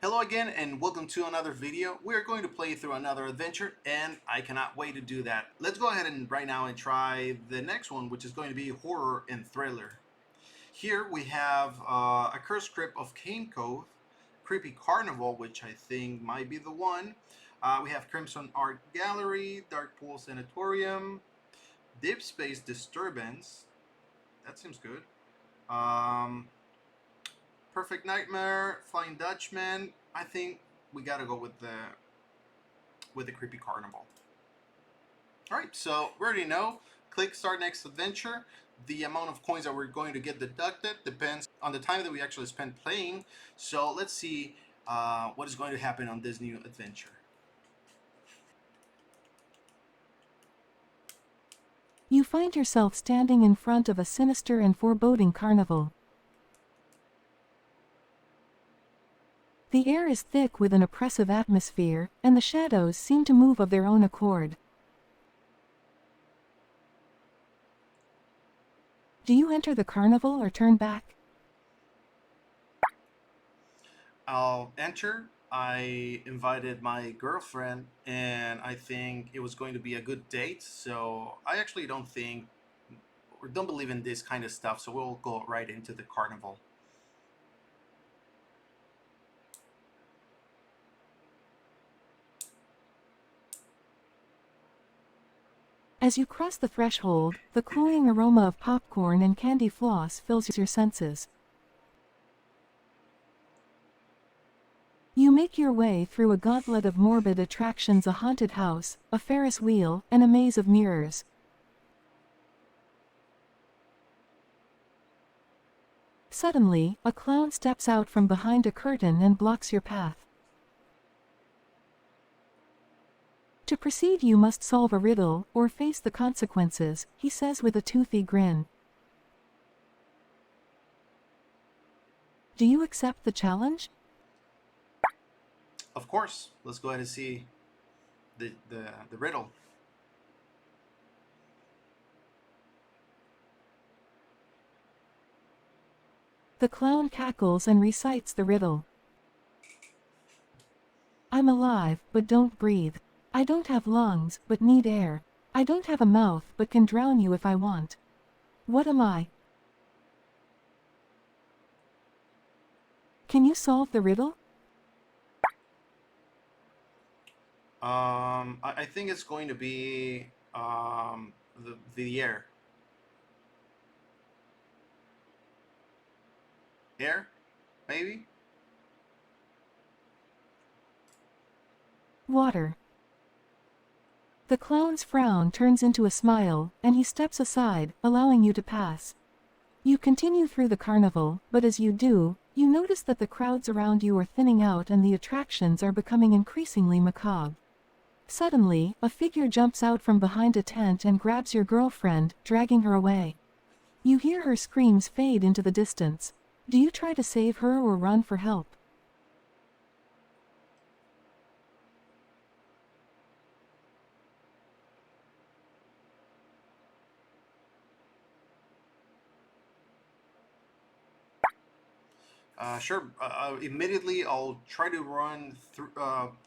Hello again and welcome to another video. We are going to play through another adventure and I cannot wait to do that. Let's go ahead and right now and try the next one, which is going to be horror and thriller. Here we have a cursed crypt of Cane Cove, creepy Carnival, which I think might be the one. We have Crimson Art Gallery, Dark Pool Sanatorium, Deep Space Disturbance. That seems good. Perfect Nightmare, Flying Dutchman. I think we gotta go with the creepy Carnival. All right, so we already know. Click Start Next Adventure. The amount of coins that we're going to get deducted depends on the time that we actually spend playing. So let's see what is going to happen on this new adventure. You find yourself standing in front of a sinister and foreboding carnival. The air is thick with an oppressive atmosphere, and the shadows seem to move of their own accord. Do you enter the carnival or turn back? I'll enter. I invited my girlfriend, and I think it was going to be a good date. So I actually don't think or don't believe in this kind of stuff. So we'll go right into the carnival. As you cross the threshold, the cloying aroma of popcorn and candy floss fills your senses. You make your way through a gauntlet of morbid attractions: a haunted house, a Ferris wheel, and a maze of mirrors. Suddenly, a clown steps out from behind a curtain and blocks your path. To proceed, you must solve a riddle, or face the consequences, he says with a toothy grin. Do you accept the challenge? Of course. Let's go ahead and see the riddle. The clown cackles and recites the riddle. I'm alive, but don't breathe. I don't have lungs, but need air. I don't have a mouth, but can drown you if I want. What am I? Can you solve the riddle? I think it's going to be the air. Air, maybe. Water. The clown's frown turns into a smile, and he steps aside, allowing you to pass. You continue through the carnival, but as you do, you notice that the crowds around you are thinning out and the attractions are becoming increasingly macabre. Suddenly, a figure jumps out from behind a tent and grabs your girlfriend, dragging her away. You hear her screams fade into the distance. Do you try to save her or run for help? Sure. Immediately, I'll try to run through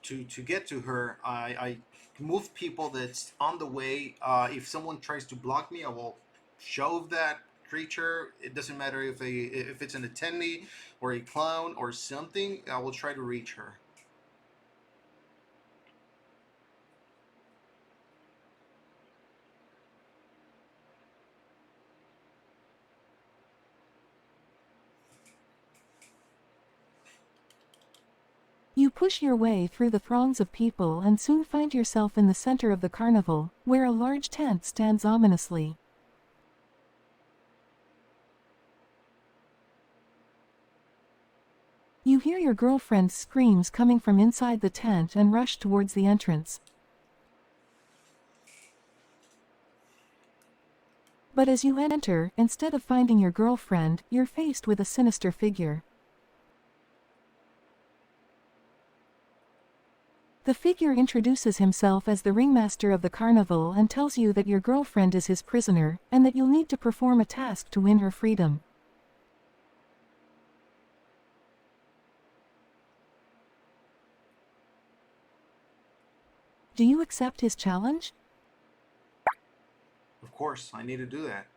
to get to her. I move people that's on the way. If someone tries to block me, I will shove that creature. It doesn't matter if it's an attendee or a clown or something. I will try to reach her. You push your way through the throngs of people and soon find yourself in the center of the carnival, where a large tent stands ominously. You hear your girlfriend's screams coming from inside the tent and rush towards the entrance. But as you enter, instead of finding your girlfriend, you're faced with a sinister figure. The figure introduces himself as the ringmaster of the carnival and tells you that your girlfriend is his prisoner, and that you'll need to perform a task to win her freedom. Do you accept his challenge? Of course, I need to do that.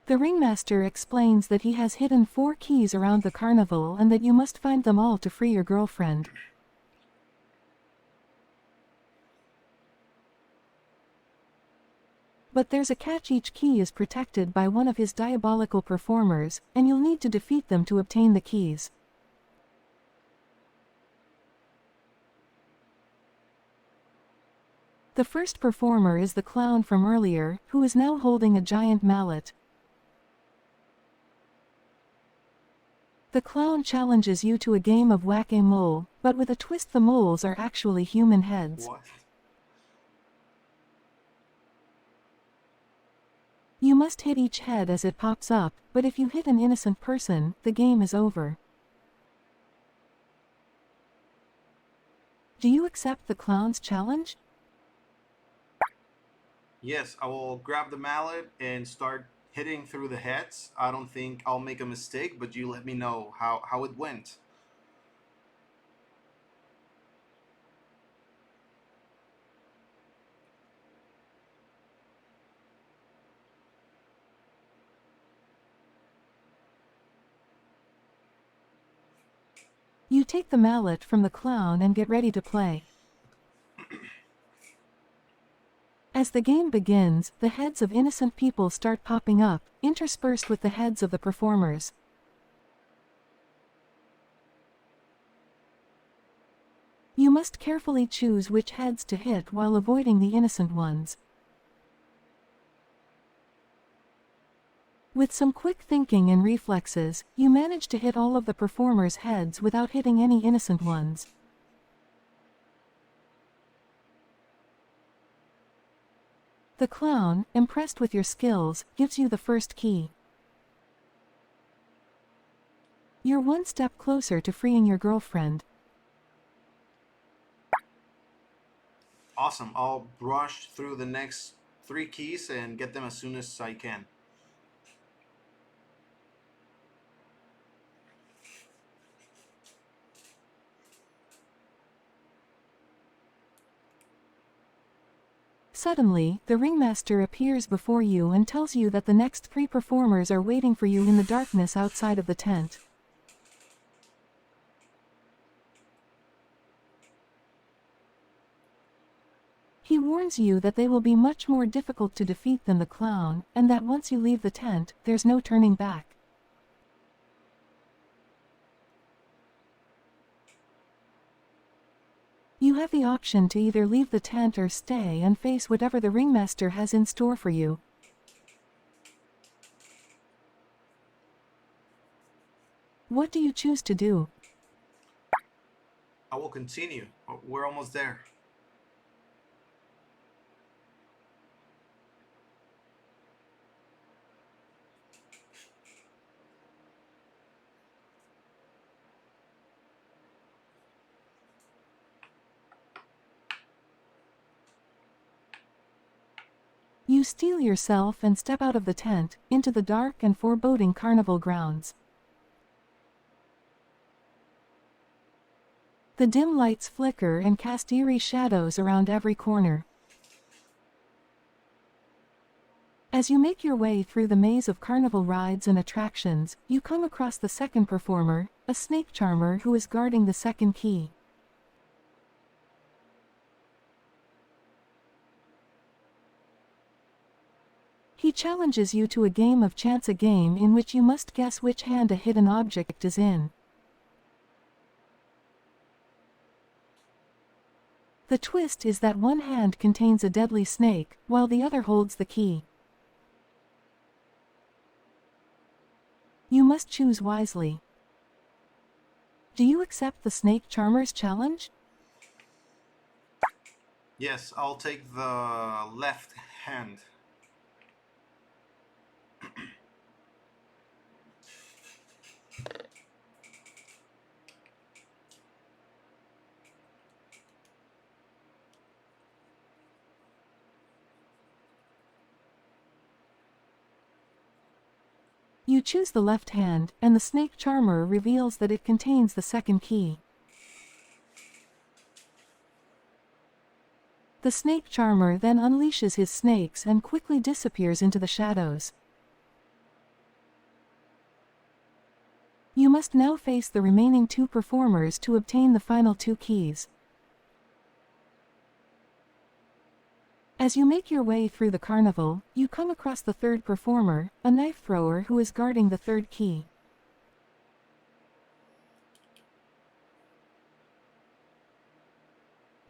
The ringmaster explains that he has hidden 4 keys around the carnival and that you must find them all to free your girlfriend. But there's a catch: each key is protected by one of his diabolical performers, and you'll need to defeat them to obtain the keys. The first performer is the clown from earlier, who is now holding a giant mallet. The clown challenges you to a game of whack-a-mole, but with a twist: the moles are actually human heads. What? You must hit each head as it pops up, but if you hit an innocent person, the game is over. Do you accept the clown's challenge? Yes, I will grab the mallet and start hitting through the heads. I don't think I'll make a mistake, but you let me know how it went. You take the mallet from the clown and get ready to play. As the game begins, the heads of innocent people start popping up, interspersed with the heads of the performers. You must carefully choose which heads to hit while avoiding the innocent ones. With some quick thinking and reflexes, you manage to hit all of the performers' heads without hitting any innocent ones. The clown, impressed with your skills, gives you the first key. You're one step closer to freeing your girlfriend. Awesome. I'll brush through the next 3 keys and get them as soon as I can. Suddenly, the ringmaster appears before you and tells you that the next 3 performers are waiting for you in the darkness outside of the tent. He warns you that they will be much more difficult to defeat than the clown, and that once you leave the tent, there's no turning back. You have the option to either leave the tent or stay and face whatever the ringmaster has in store for you. What do you choose to do? I will continue. We're almost there. You steel yourself and step out of the tent, into the dark and foreboding carnival grounds. The dim lights flicker and cast eerie shadows around every corner. As you make your way through the maze of carnival rides and attractions, you come across the second performer, a snake charmer who is guarding the second key. He challenges you to a game of chance, a game in which you must guess which hand a hidden object is in. The twist is that one hand contains a deadly snake, while the other holds the key. You must choose wisely. Do you accept the snake charmer's challenge? Yes, I'll take the left hand. You choose the left hand, and the snake charmer reveals that it contains the second key. The snake charmer then unleashes his snakes and quickly disappears into the shadows. You must now face the remaining 2 performers to obtain the final 2 keys. As you make your way through the carnival, you come across the 3rd performer, a knife thrower who is guarding the 3rd key.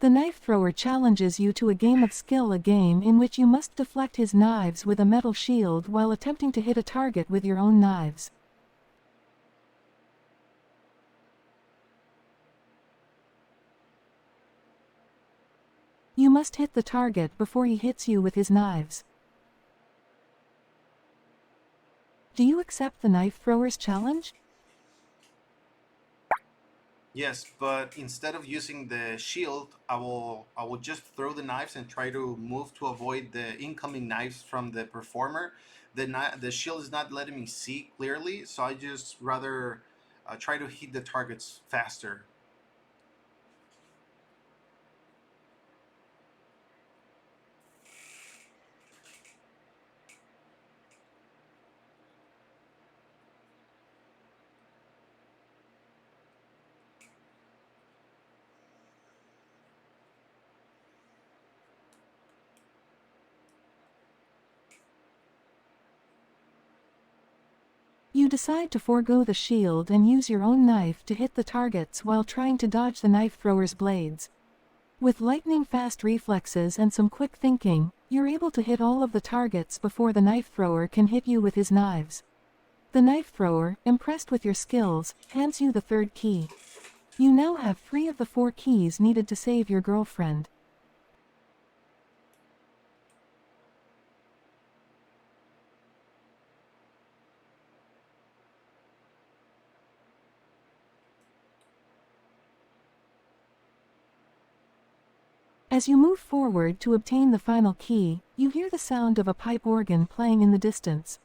The knife thrower challenges you to a game of skill, a game in which you must deflect his knives with a metal shield while attempting to hit a target with your own knives. You must hit the target before he hits you with his knives. Do you accept the knife thrower's challenge? Yes, but instead of using the shield, I will just throw the knives and try to move to avoid the incoming knives from the performer. The shield is not letting me see clearly, so I just rather try to hit the targets faster. You decide to forego the shield and use your own knife to hit the targets while trying to dodge the knife thrower's blades. With lightning-fast reflexes and some quick thinking, you're able to hit all of the targets before the knife thrower can hit you with his knives. The knife thrower, impressed with your skills, hands you the 3rd key. You now have 3 of the 4 keys needed to save your girlfriend. As you move forward to obtain the final key, you hear the sound of a pipe organ playing in the distance.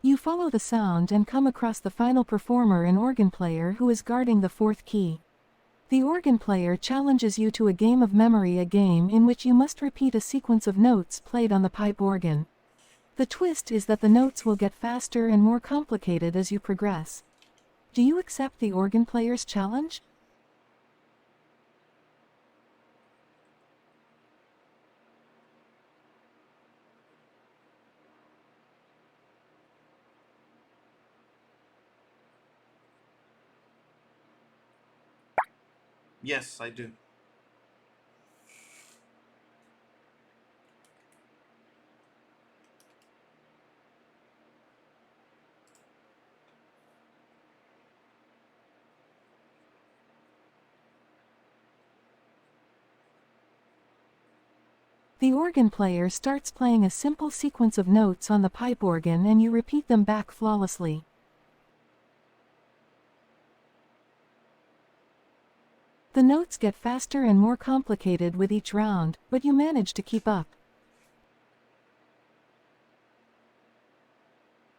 You follow the sound and come across the final performer, an organ player who is guarding the 4th key. The organ player challenges you to a game of memory, a game in which you must repeat a sequence of notes played on the pipe organ. The twist is that the notes will get faster and more complicated as you progress. Do you accept the organ player's challenge? Yes, I do. The organ player starts playing a simple sequence of notes on the pipe organ and you repeat them back flawlessly. The notes get faster and more complicated with each round, but you manage to keep up.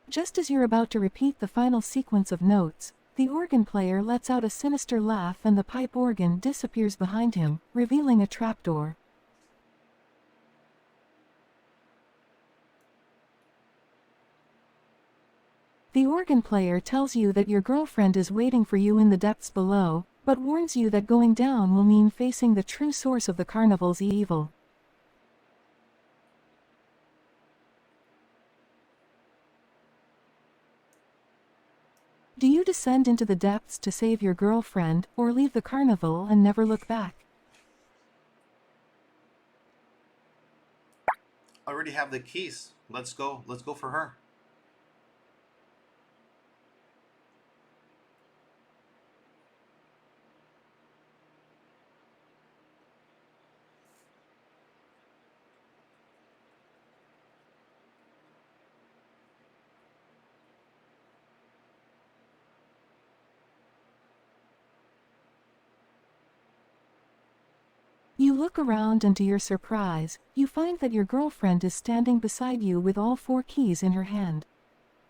Just as you're about to repeat the final sequence of notes, the organ player lets out a sinister laugh and the pipe organ disappears behind him, revealing a trapdoor. The organ player tells you that your girlfriend is waiting for you in the depths below, but warns you that going down will mean facing the true source of the carnival's evil. Do you descend into the depths to save your girlfriend, or leave the carnival and never look back? I already have the keys. Let's go. Let's go for her. You look around and to your surprise, you find that your girlfriend is standing beside you with all 4 keys in her hand.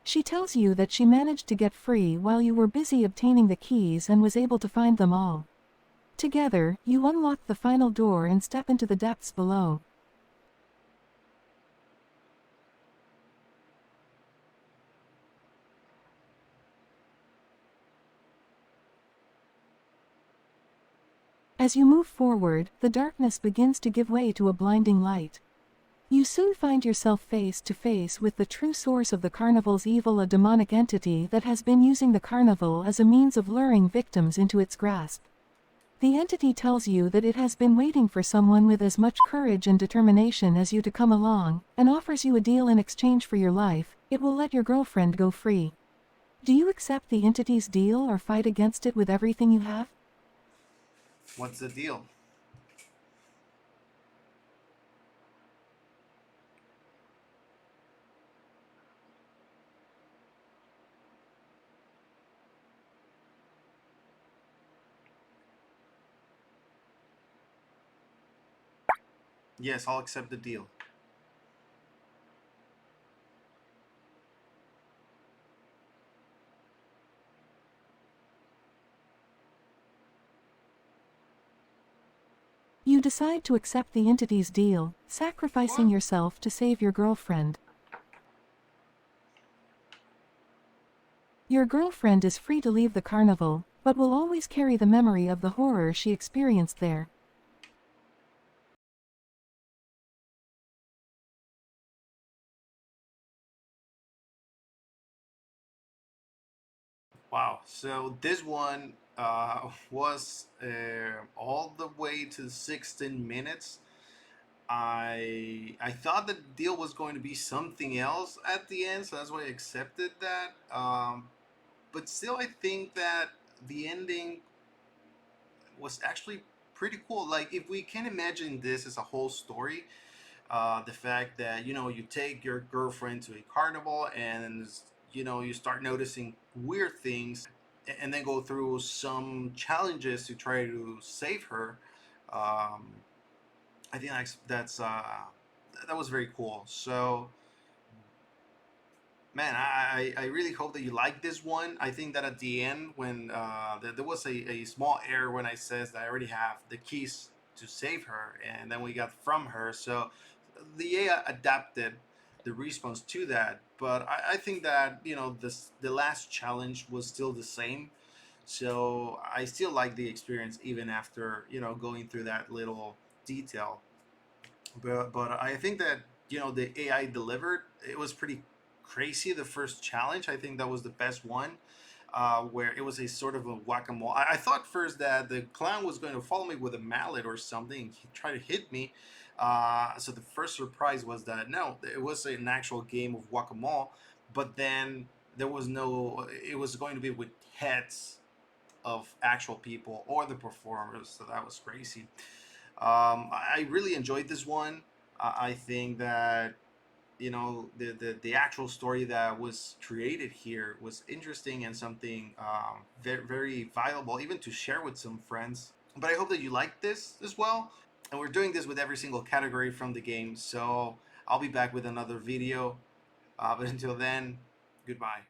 She tells you that she managed to get free while you were busy obtaining the keys and was able to find them all. Together, you unlock the final door and step into the depths below. As you move forward, the darkness begins to give way to a blinding light. You soon find yourself face to face with the true source of the carnival's evil, a demonic entity that has been using the carnival as a means of luring victims into its grasp. The entity tells you that it has been waiting for someone with as much courage and determination as you to come along, and offers you a deal in exchange for your life. It will let your girlfriend go free. Do you accept the entity's deal or fight against it with everything you have? What's the deal? Yes, I'll accept the deal. You decide to accept the entity's deal, sacrificing What? yourself to save your girlfriend. Your girlfriend is free to leave the carnival, but will always carry the memory of the horror she experienced there. Wow. So this one was all the way to 16 minutes. I thought the deal was going to be something else at the end, so that's why I accepted that. But still, I think that the ending was actually pretty cool. Like, if we can imagine this as a whole story, the fact that you take your girlfriend to a carnival and you start noticing weird things, and then go through some challenges to try to save her. Um, I think that was very cool. So man, I really hope that you like this one. I think that at the end, when there was a small error when I says that I already have the keys to save her, and then we got from her. So the AI adapted the response to that. But I think that the last challenge was still the same. So I still like the experience even after going through that little detail. But I think that the AI delivered. It was pretty crazy. The first challenge, I think that was the best one, where it was a sort of a whack-a-mole. I thought first that the clown was going to follow me with a mallet or something. He tried to hit me. So the first surprise was that no, it was an actual game of whack-a-mole. But then there was no. It was going to be with heads of actual people or the performers. So that was crazy. I really enjoyed this one. I think that the actual story that was created here was interesting and something very, very valuable, even to share with some friends. But I hope that you like this as well. And we're doing this with every single category from the game. So I'll be back with another video. But until then, goodbye.